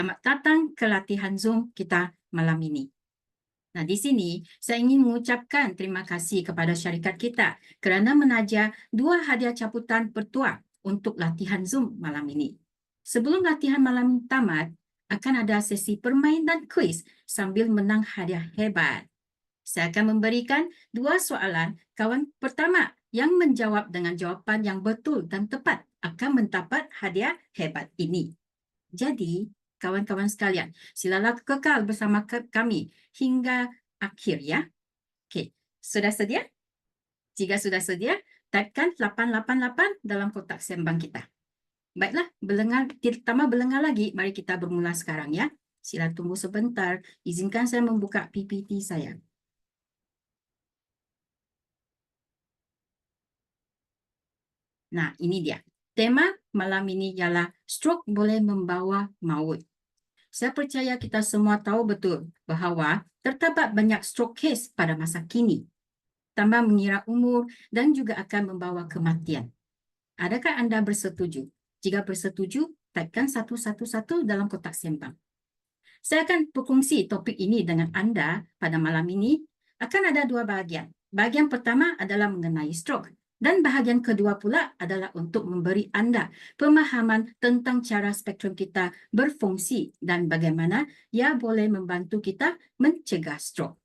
Selamat datang ke latihan Zoom kita malam ini. Nah, di sini saya ingin mengucapkan terima kasih kepada syarikat kita kerana menaja 2 hadiah caputan bertuah untuk latihan Zoom malam ini. Sebelum latihan malam tamat, akan ada sesi permainan kuis sambil menang hadiah hebat. Saya akan memberikan 2 soalan. Kawan pertama yang menjawab dengan jawapan yang betul dan tepat akan mendapat hadiah hebat ini. Jadi, kawan-kawan sekalian, silalah kekal bersama kami hingga akhir ya. Okey, sudah sedia? Jika sudah sedia, typekan 888 dalam kotak sembang kita. Baiklah, tambah berlengah lagi, mari kita bermula sekarang ya. Sila tunggu sebentar, izinkan saya membuka PPT saya. Nah, ini dia. Tema malam ini ialah stroke boleh membawa maut. Saya percaya kita semua tahu betul bahawa terdapat banyak stroke case pada masa kini, tambah mengira umur dan juga akan membawa kematian. Adakah anda bersetuju? Jika bersetuju, typekan 111 dalam kotak sembang. Saya akan berkongsi topik ini dengan anda pada malam ini. Akan ada 2 bahagian. Bahagian pertama adalah mengenai stroke. Dan bahagian kedua pula adalah untuk memberi anda pemahaman tentang cara spektrum kita berfungsi dan bagaimana ia boleh membantu kita mencegah stroke.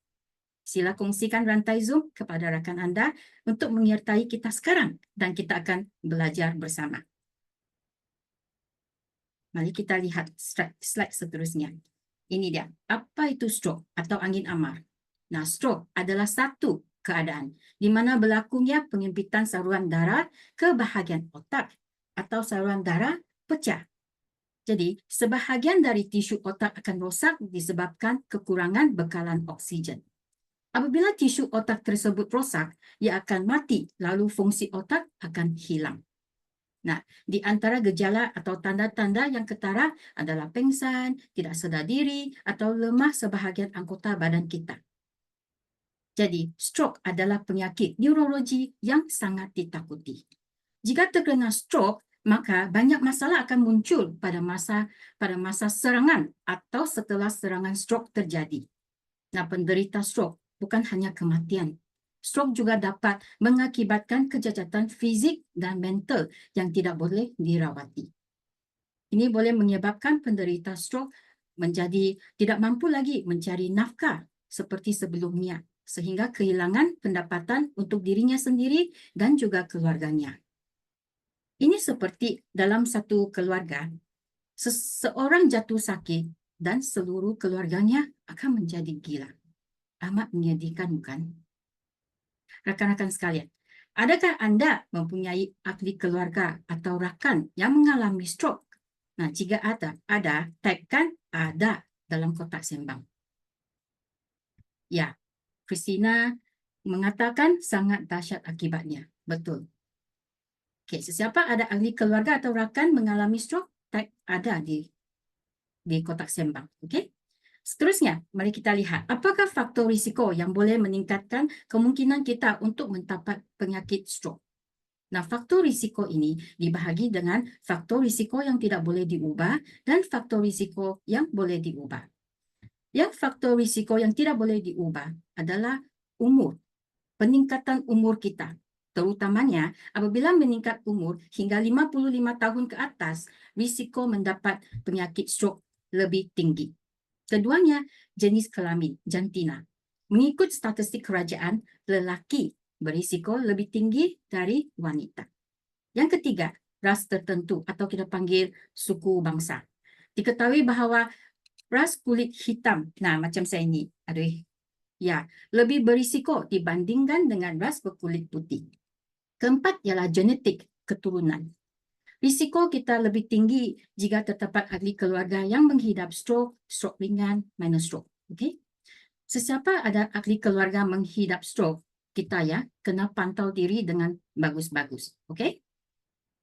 Sila kongsikan rantai Zoom kepada rakan anda untuk menyertai kita sekarang dan kita akan belajar bersama. Mari kita lihat slide seterusnya. Ini dia. Apa itu stroke atau angin amar? Nah, stroke adalah satu keadaan di mana berlakunya penyempitan saluran darah ke bahagian otak atau saluran darah pecah. Jadi, sebahagian dari tisu otak akan rosak disebabkan kekurangan bekalan oksigen. Apabila tisu otak tersebut rosak, ia akan mati lalu fungsi otak akan hilang. Nah, di antara gejala atau tanda-tanda yang ketara adalah pengsan, tidak sedar diri, atau lemah sebahagian anggota badan kita. Jadi, stroke adalah penyakit neurologi yang sangat ditakuti. Jika terkena stroke, maka banyak masalah akan muncul pada masa serangan atau setelah serangan stroke terjadi. Nah, penderita stroke bukan hanya kematian. Stroke juga dapat mengakibatkan kecacatan fizik dan mental yang tidak boleh dirawati. Ini boleh menyebabkan penderita stroke menjadi tidak mampu lagi mencari nafkah seperti sebelumnya, sehingga kehilangan pendapatan untuk dirinya sendiri dan juga keluarganya. Ini seperti dalam satu keluarga, seseorang jatuh sakit dan seluruh keluarganya akan menjadi gila. Amat menyedihkan, bukan? Rekan-rekan sekalian, adakah anda mempunyai ahli keluarga atau rakan yang mengalami stroke? Nah, jika ada, typekan ada dalam kotak sembang. Ya, Christina mengatakan sangat dahsyat akibatnya. Betul. Okey, sesiapa ada ahli keluarga atau rakan mengalami stroke, type ada di kotak sembang. Okey. Seterusnya, mari kita lihat apakah faktor risiko yang boleh meningkatkan kemungkinan kita untuk mendapat penyakit stroke. Nah, faktor risiko ini dibahagi dengan faktor risiko yang tidak boleh diubah dan faktor risiko yang boleh diubah. Yang faktor risiko yang tidak boleh diubah adalah umur, peningkatan umur kita. Terutamanya apabila meningkat umur hingga 55 tahun ke atas, risiko mendapat penyakit stroke lebih tinggi. Keduanya jenis kelamin, jantina. Mengikut statistik kerajaan, lelaki berisiko lebih tinggi dari wanita. Yang ketiga, ras tertentu atau kita panggil suku bangsa. Diketahui bahawa ras kulit hitam, nah macam saya ini, ya, lebih berisiko dibandingkan dengan ras berkulit putih. Keempat ialah genetik, keturunan. Risiko kita lebih tinggi jika terdapat ahli keluarga yang menghidap stroke, stroke ringan, minor stroke. Okay? Sesiapa ada ahli keluarga menghidap stroke, kita ya kena pantau diri dengan bagus-bagus. Okay?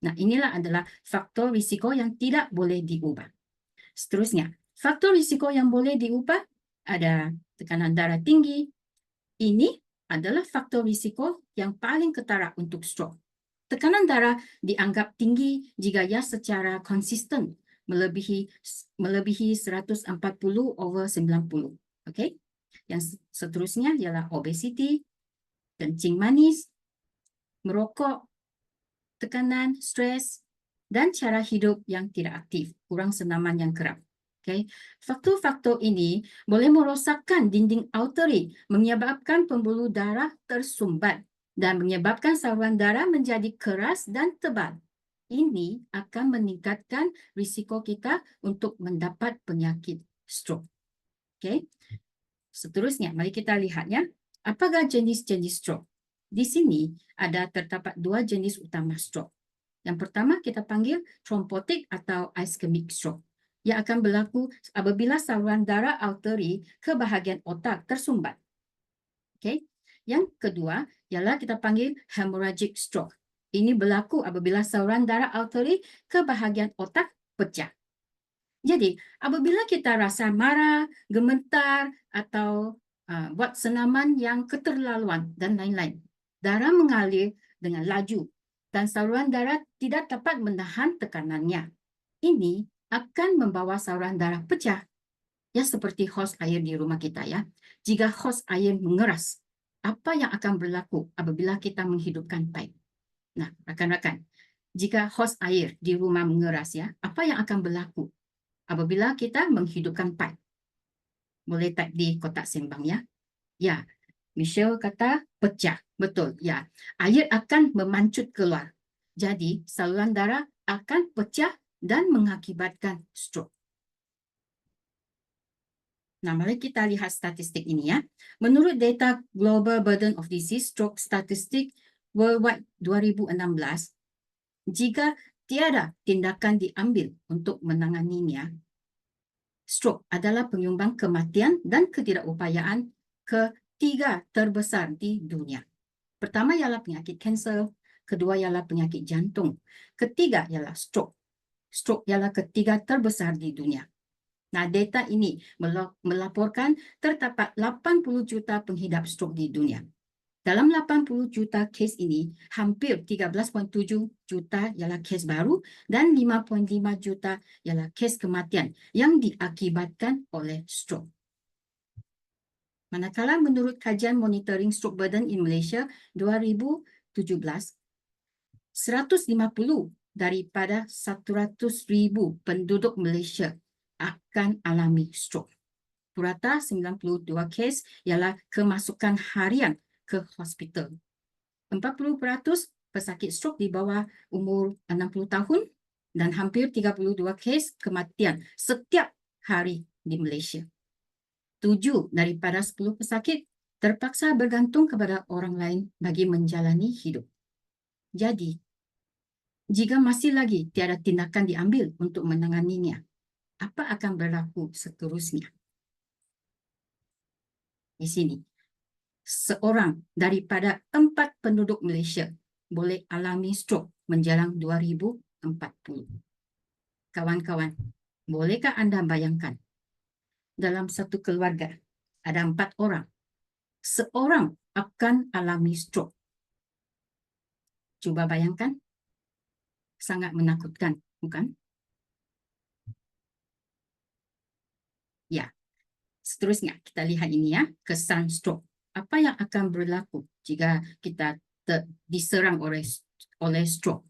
Nah, inilah adalah faktor risiko yang tidak boleh diubah. Seterusnya, faktor risiko yang boleh diubah ada tekanan darah tinggi. Ini adalah faktor risiko yang paling ketara untuk stroke. Tekanan darah dianggap tinggi jika ia secara konsisten melebihi 140/90. Okey. Yang seterusnya ialah obesiti, kencing manis, merokok, tekanan, stres, dan cara hidup yang tidak aktif, kurang senaman yang kerap. Okay. Faktor-faktor ini boleh merosakkan dinding arteri, menyebabkan pembuluh darah tersumbat dan menyebabkan saluran darah menjadi keras dan tebal. Ini akan meningkatkan risiko kita untuk mendapat penyakit stroke. Okay. Seterusnya, mari kita lihatnya. Apakah jenis-jenis stroke? Di sini ada terdapat dua jenis utama stroke. Yang pertama kita panggil thrombotic atau ischemic stroke, yang akan berlaku apabila saluran darah arteri ke bahagian otak tersumbat. Okay. Yang kedua ialah kita panggil hemorrhagic stroke. Ini berlaku apabila saluran darah arteri ke bahagian otak pecah. Jadi, apabila kita rasa marah, gemetar, atau buat senaman yang keterlaluan dan lain-lain, darah mengalir dengan laju dan saluran darah tidak dapat menahan tekanannya. Ini akan membawa saluran darah pecah, ya seperti hos air di rumah kita ya. Jika hos air mengeras, apa yang akan berlaku apabila kita menghidupkan pipe? Nah, rakan-rakan, jika hos air di rumah mengeras ya, apa yang akan berlaku apabila kita menghidupkan pipe? Boleh type di kotak sembang ya. Ya, Michelle kata pecah. Betul, ya. Air akan memancut keluar. Jadi, saluran darah akan pecah dan mengakibatkan stroke. Nah, mari kita lihat statistik ini ya. Menurut data Global Burden of Disease Stroke Statistic Worldwide 2016, jika tiada tindakan diambil untuk menanganinya, stroke adalah penyumbang kematian dan ketidakupayaan ketiga terbesar di dunia. Pertama ialah penyakit kanser, kedua ialah penyakit jantung, ketiga ialah stroke. Stroke ialah ketiga terbesar di dunia. Nah, data ini melaporkan terdapat 80 juta pengidap stroke di dunia. Dalam 80 juta kes ini, hampir 13,7 juta ialah kes baru dan 5,5 juta ialah kes kematian yang diakibatkan oleh stroke. Manakala menurut kajian monitoring stroke burden in Malaysia 2017, 150 daripada 100,000 penduduk Malaysia akan alami stroke. Purata 92 kes ialah kemasukan harian ke hospital. 40% pesakit stroke di bawah umur 60 tahun dan hampir 32 kes kematian setiap hari di Malaysia. 7 daripada 10 pesakit terpaksa bergantung kepada orang lain bagi menjalani hidup. Jadi, jika masih lagi tiada tindakan diambil untuk menanganinya, apa akan berlaku seterusnya? Di sini, seorang daripada 4 penduduk Malaysia boleh alami stroke menjelang 2040. Kawan-kawan, bolehkah anda bayangkan? Dalam satu keluarga, ada 4 orang. Seorang akan alami stroke. Cuba bayangkan. Sangat menakutkan, bukan? Ya. Seterusnya, kita lihat ini ya, kesan stroke. Apa yang akan berlaku jika kita diserang oleh stroke?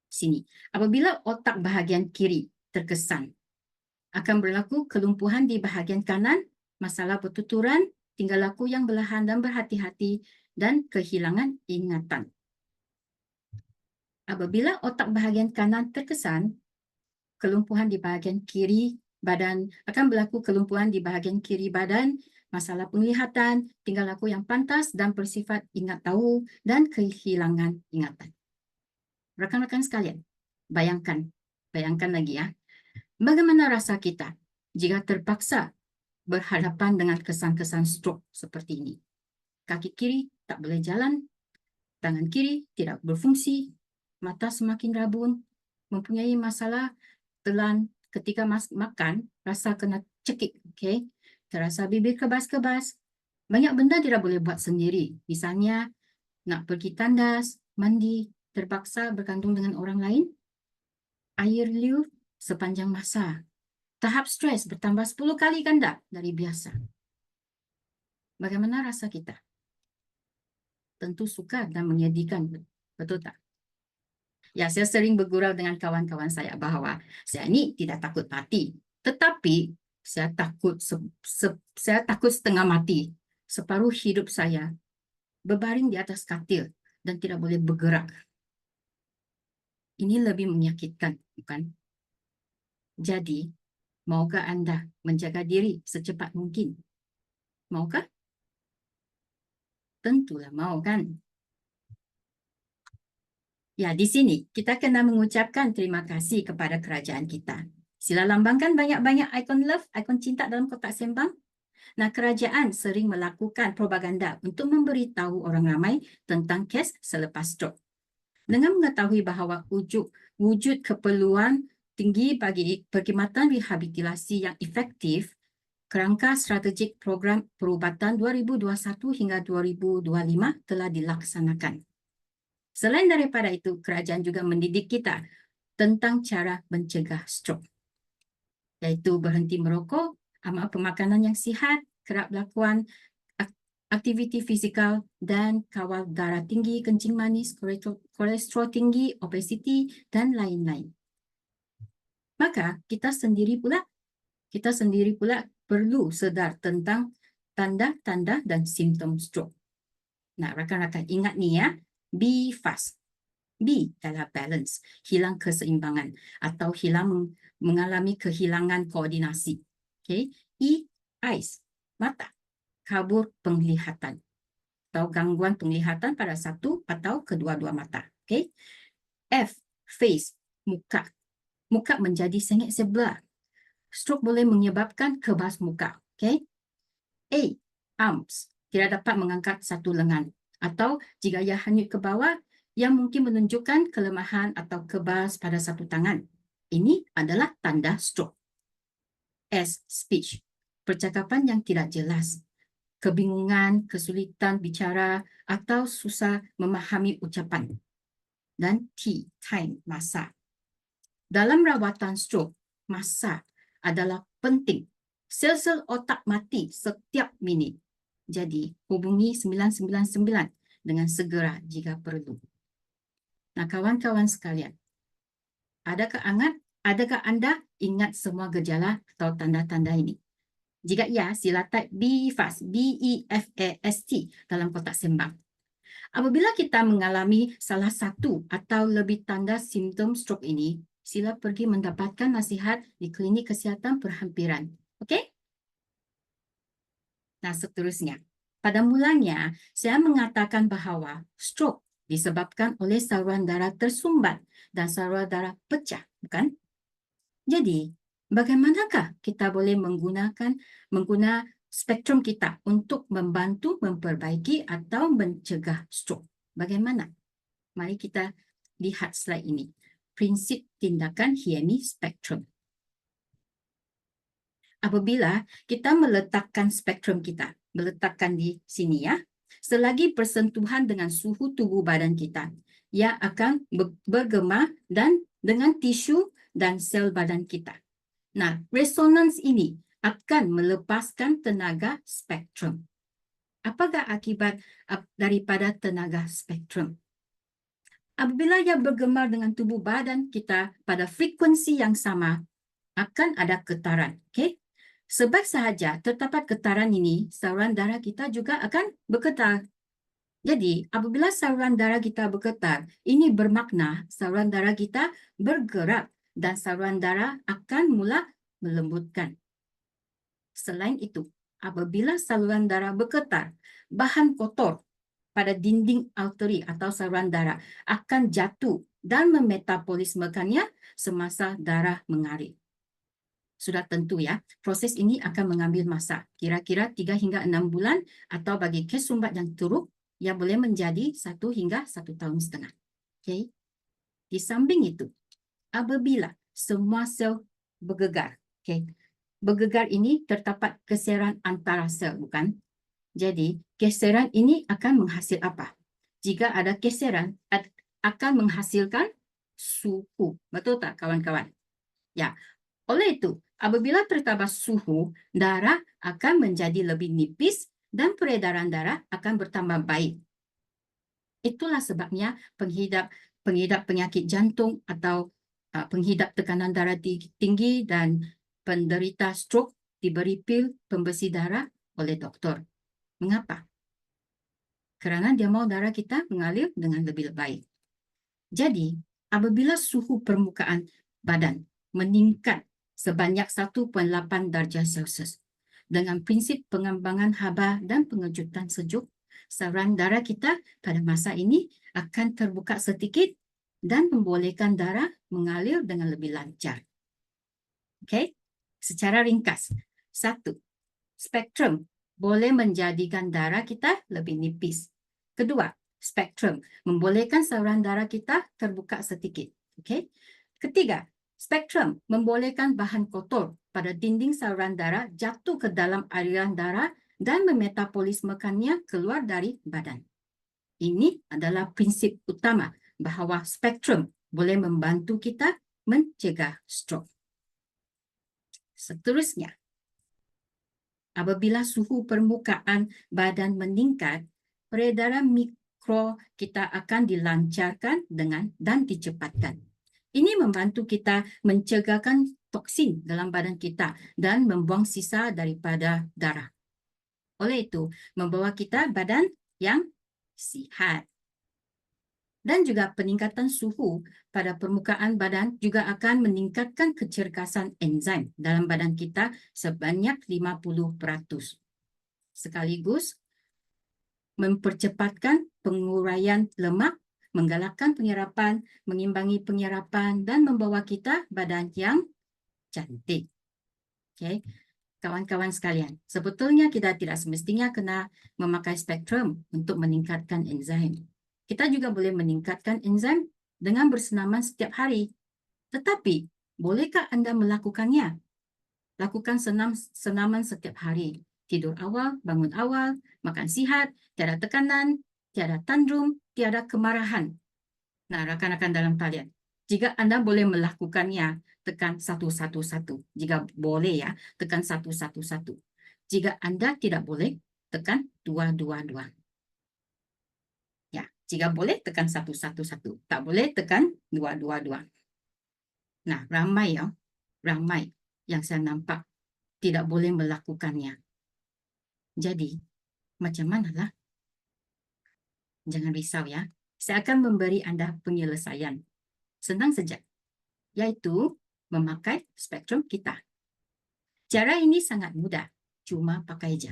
Sini. Apabila otak bahagian kiri terkesan, akan berlaku kelumpuhan di bahagian kanan, masalah pertuturan, tingkah laku yang belahan dan berhati-hati, dan kehilangan ingatan. Apabila otak bahagian kanan terkesan, kelumpuhan di bahagian kiri badan, akan berlaku kelumpuhan di bahagian kiri badan, masalah penglihatan, tingkah laku yang pantas dan bersifat ingat tahu dan kehilangan ingatan. Rakan-rakan sekalian, bayangkan lagi ya, bagaimana rasa kita jika terpaksa berhadapan dengan kesan-kesan stroke seperti ini. Kaki kiri tak boleh jalan, tangan kiri tidak berfungsi, mata semakin rabun, mempunyai masalah telan ketika makan, rasa kena cekik, okay? Terasa bibir kebas-kebas. Banyak benda tidak boleh buat sendiri. Misalnya, nak pergi tandas, mandi, terpaksa bergantung dengan orang lain. Air liur sepanjang masa. Tahap stres bertambah 10 kali ganda dari biasa. Bagaimana rasa kita? Tentu sukar dan menyedihkan, betul tak? Ya, saya sering bergurau dengan kawan-kawan saya bahwa saya ini tidak takut mati, tetapi saya takut setengah mati. Separuh hidup saya berbaring di atas katil dan tidak boleh bergerak. Ini lebih menyakitkan, bukan? Jadi, maukah Anda menjaga diri secepat mungkin? Maukah? Tentulah mau, kan? Ya, di sini kita kena mengucapkan terima kasih kepada kerajaan kita. Sila lambangkan banyak-banyak ikon love, ikon cinta dalam kotak sembang. Nah, kerajaan sering melakukan propaganda untuk memberitahu orang ramai tentang kes selepas stroke. Dengan mengetahui bahawa wujud keperluan tinggi bagi perkhidmatan rehabilitasi yang efektif, kerangka strategik program perubatan 2021 hingga 2025 telah dilaksanakan. Selain daripada itu, kerajaan juga mendidik kita tentang cara mencegah stroke, iaitu berhenti merokok, amal pemakanan yang sihat, kerap lakukan aktiviti fizikal, dan kawal darah tinggi, kencing manis, kolesterol tinggi, obesiti, dan lain-lain. Maka kita sendiri pula perlu sedar tentang tanda-tanda dan simptom stroke. Nah, rakan-rakan ingat nih ya, be fast. B adalah balance, hilang keseimbangan atau mengalami kehilangan koordinasi. Okay. E, eyes, mata, kabur penglihatan atau gangguan penglihatan pada satu atau kedua-dua mata. Okay. F, face, muka. Muka menjadi sengit sebelah. Stroke boleh menyebabkan kebas muka. Okay. A, arms, tidak dapat mengangkat satu lengan atau jika ia hanyut ke bawah, yang mungkin menunjukkan kelemahan atau kebas pada satu tangan. Ini adalah tanda stroke. S, speech, percakapan yang tidak jelas, kebingungan, kesulitan bicara, atau susah memahami ucapan. Dan T, time, masa. Dalam rawatan stroke, masa adalah penting. Sel-sel otak mati setiap minit. Jadi, hubungi 999 dengan segera jika perlu. Nah, kawan-kawan sekalian, adakah Anda ingat semua gejala atau tanda-tanda ini? Jika ya, sila type BEFAST, BEFAST dalam kotak sembang. Apabila kita mengalami salah satu atau lebih tanda simptom stroke ini, sila pergi mendapatkan nasihat di klinik kesihatan perhampiran. Okey? Nah, seterusnya. Pada mulanya, saya mengatakan bahawa stroke disebabkan oleh saluran darah tersumbat dan saluran darah pecah, bukan? Jadi, bagaimanakah kita boleh mengguna spektrum kita untuk membantu memperbaiki atau mencegah stroke? Bagaimana? Mari kita lihat slide ini. Prinsip tindakan HME spektrum. Apabila kita meletakkan spektrum kita, meletakkan di sini ya, selagi bersentuhan dengan suhu tubuh badan kita, ia akan bergema dan dengan tisu dan sel badan kita. Nah, resonans ini akan melepaskan tenaga spektrum. Apakah akibat daripada tenaga spektrum? Apabila ia bergema dengan tubuh badan kita pada frekuensi yang sama, akan ada getaran. Okay? Sebab sahaja terdapat getaran ini, saluran darah kita juga akan bergetar. Jadi, apabila saluran darah kita bergetar, ini bermakna saluran darah kita bergerak dan saluran darah akan mula melembutkan. Selain itu, apabila saluran darah bergetar, bahan kotor pada dinding arteri atau saluran darah akan jatuh dan memetabolismekannya semasa darah mengalir. Sudah tentu ya, proses ini akan mengambil masa, kira-kira 3 hingga 6 bulan atau bagi kes sumbat yang teruk, ia boleh menjadi 1 hingga 1,5 tahun. Okay. Di samping itu, apabila semua sel bergegar, okay, bergegar ini terdapat geseran antara sel, bukan? Jadi, geseran ini akan menghasil apa? Jika ada geseran, akan menghasilkan suhu. Betul tak, kawan-kawan? Ya, oleh itu, apabila tertambah suhu, darah akan menjadi lebih nipis dan peredaran darah akan bertambah baik. Itulah sebabnya pengidap penyakit jantung atau pengidap tekanan darah tinggi dan penderita stroke diberi pil pembersih darah oleh doktor. Mengapa? Kerana dia mahu darah kita mengalir dengan lebih baik. Jadi, apabila suhu permukaan badan meningkat sebanyak 1,8 darjah Celsius dengan prinsip pengembangan haba dan pengejutan sejuk, saluran darah kita pada masa ini akan terbuka sedikit dan membolehkan darah mengalir dengan lebih lancar. Okey, secara ringkas. 1. Spektrum boleh menjadikan darah kita lebih nipis. Kedua, spektrum membolehkan saluran darah kita terbuka sedikit. Okey. Ketiga, spektrum membolehkan bahan kotor pada dinding saluran darah jatuh ke dalam aliran darah dan memetabolismekannya keluar dari badan. Ini adalah prinsip utama bahawa spektrum boleh membantu kita mencegah stroke. Seterusnya, apabila suhu permukaan badan meningkat, peredaran mikro kita akan dilancarkan dan dicepatkan. Ini membantu kita mencegahkan toksin dalam badan kita dan membuang sisa daripada darah. Oleh itu, membawa kita badan yang sihat. Dan juga peningkatan suhu pada permukaan badan juga akan meningkatkan kecergasan enzim dalam badan kita sebanyak 50%. Sekaligus mempercepatkan penguraian lemak, menggalakkan penyerapan, mengimbangi penyerapan dan membawa kita badan yang cantik. Okey. Kawan-kawan sekalian, sebetulnya kita tidak semestinya kena memakai spektrum untuk meningkatkan enzim. Kita juga boleh meningkatkan enzim dengan bersenaman setiap hari. Tetapi, bolehkah anda melakukannya? Lakukan senaman setiap hari. Tidur awal, bangun awal, makan sihat, tiada tekanan, tiada tantrum, tiada kemarahan. Nah, rakan-rakan dalam talian, jika anda boleh melakukannya, tekan 111. Jika boleh ya, tekan 111. Jika anda tidak boleh, tekan 222. Ya, jika boleh tekan 111. Tak boleh tekan 222. Nah, ramai yang saya nampak tidak boleh melakukannya. Jadi, macam manalah? Jangan risau ya. Saya akan memberi anda penyelesaian. Senang saja. Yaitu memakai spektrum kita. Cara ini sangat mudah. Cuma pakai je.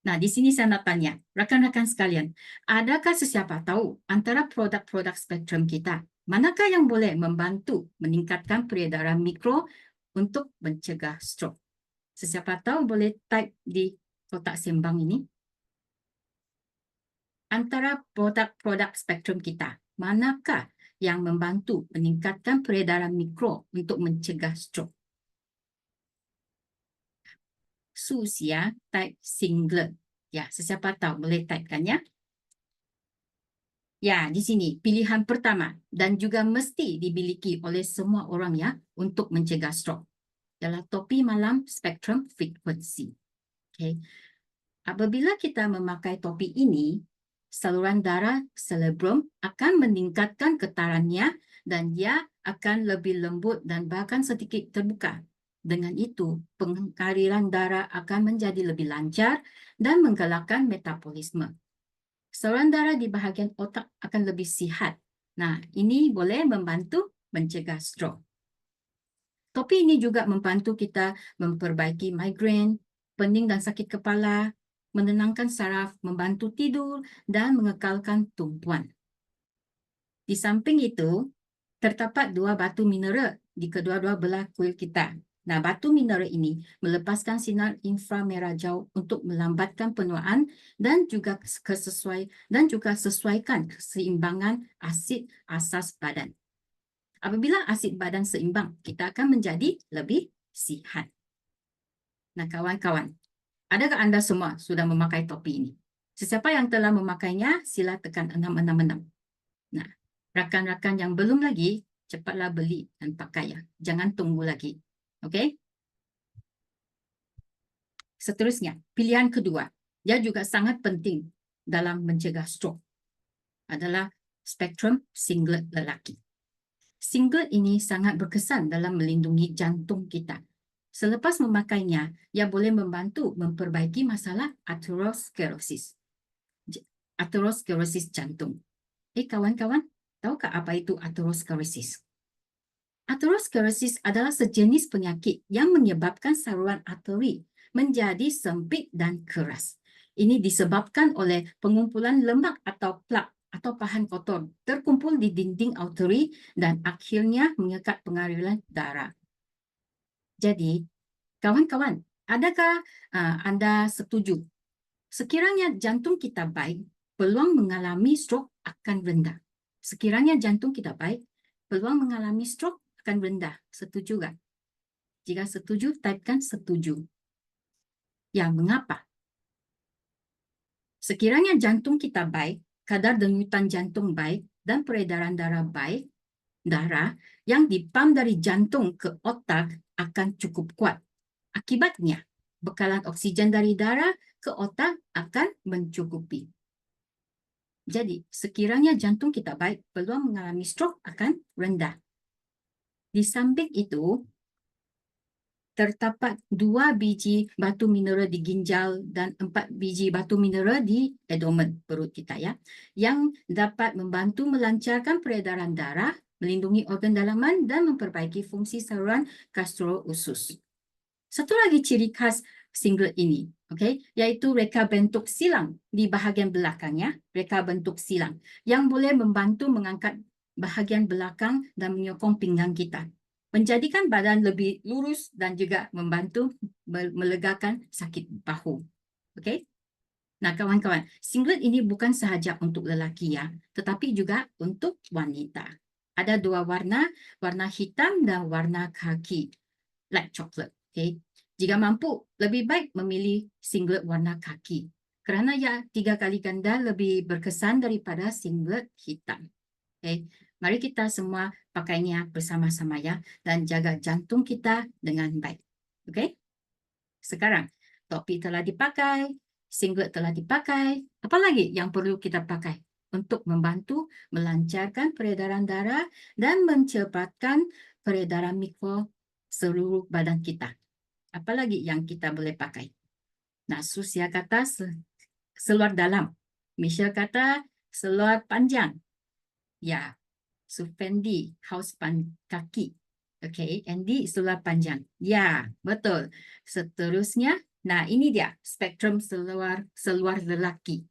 Nah, di sini saya nak tanya, rakan-rakan sekalian, adakah sesiapa tahu antara produk-produk spektrum kita, manakah yang boleh membantu meningkatkan peredaran mikro untuk mencegah stroke? Sesiapa tahu boleh type di kotak sembang ini. Antara produk-produk spektrum kita, manakah yang membantu meningkatkan peredaran mikro untuk mencegah stroke? Susia type singlet. Ya, sesiapa tahu boleh typekan ya. Ya, di sini pilihan pertama dan juga mesti dimiliki oleh semua orang ya untuk mencegah stroke. Adalah topi malam spektrum frequency. Okay. Apabila kita memakai topi ini, saluran darah cerebrum akan meningkatkan getarannya dan dia akan lebih lembut dan bahkan sedikit terbuka. Dengan itu, pengaliran darah akan menjadi lebih lancar dan menggalakkan metabolisme. Saluran darah di bahagian otak akan lebih sihat. Nah, ini boleh membantu mencegah stroke. Topi ini juga membantu kita memperbaiki migrain, pening dan sakit kepala, menenangkan saraf, membantu tidur, dan mengekalkan tumpuan. Di samping itu, terdapat 2 batu mineral di kedua-dua belah kuil kita. Nah, batu mineral ini melepaskan sinar inframerah jauh untuk melambatkan penuaan dan juga sesuaikan keseimbangan asid asas badan. Apabila asid badan seimbang, kita akan menjadi lebih sihat. Nah, kawan-kawan, adakah anda semua sudah memakai topi ini? Sesiapa yang telah memakainya, sila tekan 666. Nah, rakan-rakan yang belum lagi, cepatlah beli dan pakai ya. Jangan tunggu lagi. Okey? Seterusnya, pilihan kedua. Dia juga sangat penting dalam mencegah stroke. Adalah spektrum singlet lelaki. Singlet ini sangat berkesan dalam melindungi jantung kita. Selepas memakainya, ia boleh membantu memperbaiki masalah aterosklerosis. Aterosklerosis jantung. Kawan-kawan, tahukah apa itu aterosklerosis? Aterosklerosis adalah sejenis penyakit yang menyebabkan saluran arteri menjadi sempit dan keras. Ini disebabkan oleh pengumpulan lemak atau plak atau pahan kotor terkumpul di dinding arteri dan akhirnya mengikat pengaliran darah. Jadi, kawan-kawan, adakah anda setuju? Sekiranya jantung kita baik, peluang mengalami stroke akan rendah. Sekiranya jantung kita baik, peluang mengalami stroke akan rendah. Setuju tak? Jika setuju, typekan setuju. Ya, mengapa? Sekiranya jantung kita baik, kadar denyutan jantung baik, dan peredaran darah baik, darah yang dipam dari jantung ke otak akan cukup kuat. Akibatnya, bekalan oksigen dari darah ke otak akan mencukupi. Jadi, sekiranya jantung kita baik, peluang mengalami stroke akan rendah. Di samping itu, terdapat 2 biji batu mineral di ginjal dan 4 biji batu mineral di abdomen perut kita ya, yang dapat membantu melancarkan peredaran darah, melindungi organ dalaman dan memperbaiki fungsi saluran gastro usus. Satu lagi ciri khas singlet ini, iaitu reka bentuk silang di bahagian belakangnya, reka bentuk silang yang boleh membantu mengangkat bahagian belakang dan menyokong pinggang kita, menjadikan badan lebih lurus dan juga membantu melegakan sakit bahu. Nah, kawan-kawan, singlet ini bukan sahaja untuk lelaki ya, tetapi juga untuk wanita. Ada 2 warna, warna hitam dan warna khaki, light chocolate. Jika mampu, lebih baik memilih singlet warna khaki kerana ia 3 kali ganda lebih berkesan daripada singlet hitam. Mari kita semua pakainya bersama-sama ya dan jaga jantung kita dengan baik. Sekarang, topi telah dipakai, singlet telah dipakai. Apa lagi yang perlu kita pakai untuk membantu melancarkan peredaran darah dan mencepatkan peredaran mikro seluruh badan kita? Apalagi yang kita boleh pakai? Nah, Susia kata seluar dalam. Michelle kata seluar panjang. Ya, Sufendi, haus kaki. Andy seluar panjang. Ya, betul. Seterusnya, nah ini dia spektrum seluar lelaki.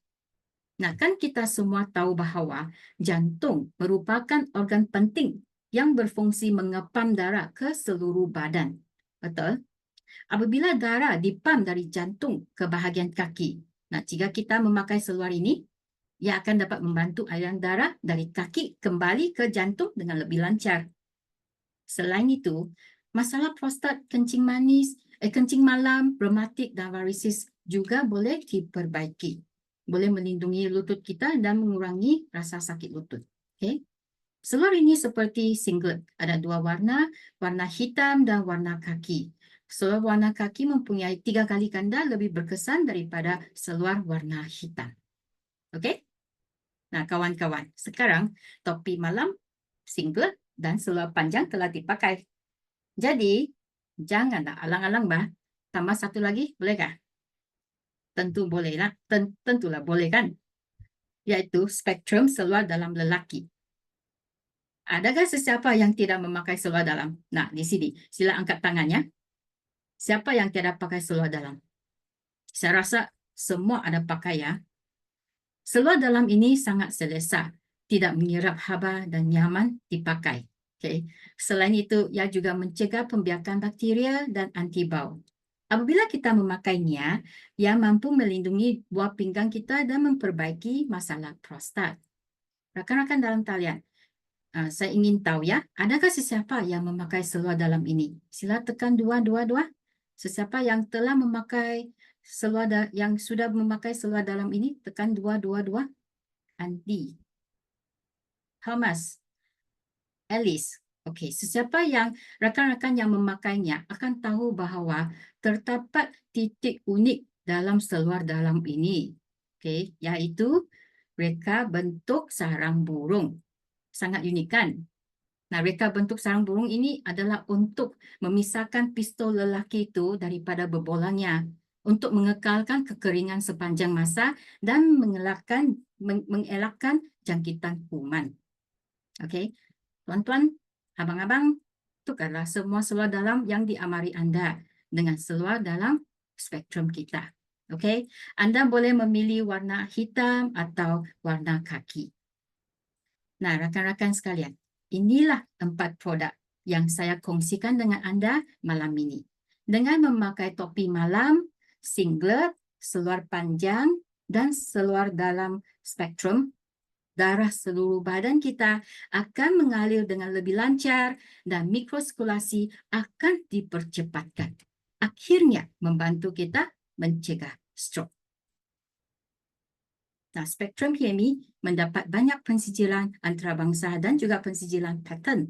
Nah, kan kita semua tahu bahawa jantung merupakan organ penting yang berfungsi mengepam darah ke seluruh badan. Betul? Apabila darah dipam dari jantung ke bahagian kaki, nah jika kita memakai seluar ini, ia akan dapat membantu aliran darah dari kaki kembali ke jantung dengan lebih lancar. Selain itu, masalah prostat, kencing manis, kencing malam, reumatik dan varisis juga boleh diperbaiki. Boleh melindungi lutut kita dan mengurangi rasa sakit lutut. Seluar ini seperti singlet, ada 2 warna, warna hitam dan warna khaki. Seluar warna khaki mempunyai 3 kali ganda lebih berkesan daripada seluar warna hitam. Nah, kawan-kawan, sekarang topi malam, singlet dan seluar panjang telah dipakai. Jadi, janganlah alang-alang bah. Tambah satu lagi, bolehkah? Tentu bolehlah, tentulah boleh kan? Yaitu spektrum seluar dalam lelaki. Adakah sesiapa yang tidak memakai seluar dalam? Nah, di sini, sila angkat tangannya. Siapa yang tidak pakai seluar dalam? Saya rasa semua ada pakai ya. Seluar dalam ini sangat selesa, tidak menyerap haba dan nyaman dipakai. Selain itu, ia juga mencegah pembiakan bakteria dan antibau. Apabila kita memakainya, ia mampu melindungi buah pinggang kita dan memperbaiki masalah prostat. Rakan-rakan dalam talian, saya ingin tahu ya, adakah sesiapa yang memakai seluar dalam ini? Sila tekan 222. Sesiapa yang telah memakai yang sudah memakai seluar dalam ini, tekan 222. Andi, Thomas, Alice, Okey, sesiapa yang rakan-rakan yang memakainya akan tahu bahawa terdapat titik unik dalam seluar dalam ini. Okey, iaitu reka bentuk sarang burung. Sangat unik kan? Nah, reka bentuk sarang burung ini adalah untuk memisahkan pistol lelaki itu daripada berbolangnya, untuk mengekalkan kekeringan sepanjang masa dan mengelakkan jangkitan kuman. Okey, tuan-tuan, abang-abang, tukarlah semua seluar dalam yang diamari anda dengan seluar dalam spektrum kita. Okey, anda boleh memilih warna hitam atau warna kaki. Nah, rakan-rakan sekalian, inilah 4 produk yang saya kongsikan dengan anda malam ini. Dengan memakai topi malam, singlet, seluar panjang, dan seluar dalam spektrum, darah seluruh badan kita akan mengalir dengan lebih lancar dan mikrosirkulasi akan dipercepatkan. Akhirnya membantu kita mencegah stroke. Nah, Spektrum HMI mendapat banyak pensijilan antarabangsa dan juga pensijilan paten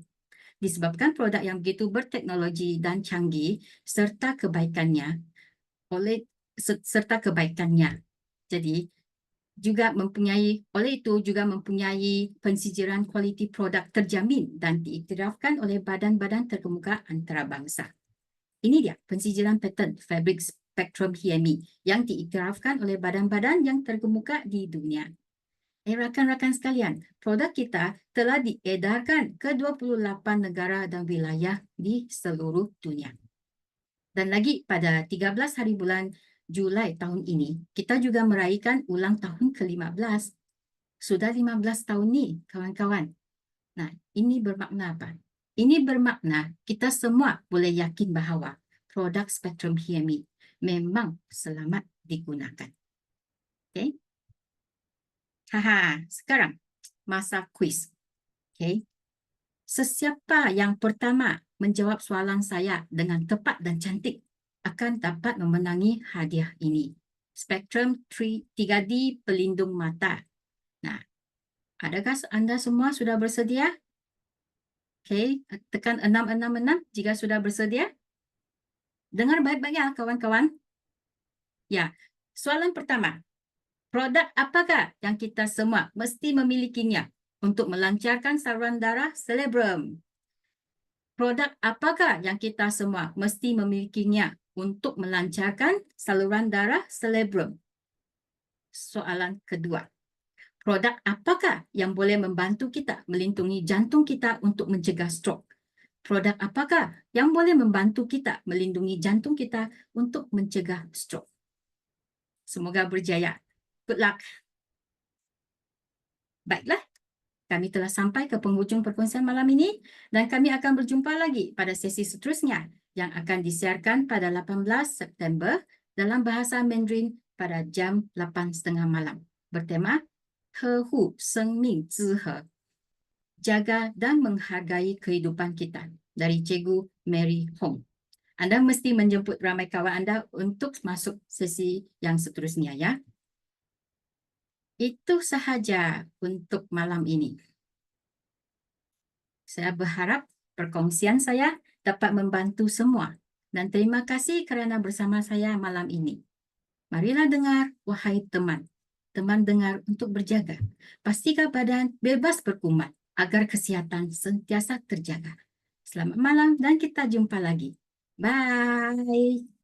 disebabkan produk yang begitu berteknologi dan canggih serta kebaikannya Jadi, oleh itu juga mempunyai pensijilan kualiti produk terjamin dan diiktirafkan oleh badan-badan terkemuka antarabangsa. Ini dia pensijilan paten Fabric Spektrum HMI yang diiktirafkan oleh badan-badan yang terkemuka di dunia. Rakan-rakan sekalian, produk kita telah diedarkan ke 28 negara dan wilayah di seluruh dunia. Dan lagi pada 13 hari bulan Julai tahun ini, kita juga meraihkan ulang tahun ke-15. Sudah 15 tahun nih, kawan-kawan. Nah, ini bermakna apa? Ini bermakna kita semua boleh yakin bahawa produk Spektrum HMI memang selamat digunakan. Okey? Sekarang masa kuis. Okey. Sesiapa yang pertama menjawab soalan saya dengan tepat dan cantik akan dapat memenangi hadiah ini. Spektrum 3D pelindung mata. Nah, adakah anda semua sudah bersedia? Okey, tekan 666 jika sudah bersedia. Dengar baik-baik ya, kawan-kawan. Ya, soalan pertama. Produk apakah yang kita semua mesti memilikinya untuk melancarkan saluran darah selebram? Produk apakah yang kita semua mesti memilikinya untuk melancarkan saluran darah selebram? Soalan kedua. Produk apakah yang boleh membantu kita melindungi jantung kita untuk mencegah stroke? Produk apakah yang boleh membantu kita melindungi jantung kita untuk mencegah stroke? Semoga berjaya. Good luck. Baiklah, kami telah sampai ke penghujung perkongsian malam ini dan kami akan berjumpa lagi pada sesi seterusnya yang akan disiarkan pada 18 September dalam bahasa Mandarin pada jam 8.30 malam. Bertema He Hu Seng Ming Zi He. Jaga dan menghargai kehidupan kita dari Cikgu Mary Hong. Anda mesti menjemput ramai kawan anda untuk masuk sesi yang seterusnya ya. Itu sahaja untuk malam ini. Saya berharap perkongsian saya dapat membantu semua. Dan terima kasih kerana bersama saya malam ini. Marilah dengar, wahai teman. Teman dengar untuk berjaga. Pastikan badan bebas berkumat agar kesihatan sentiasa terjaga. Selamat malam dan kita jumpa lagi. Bye.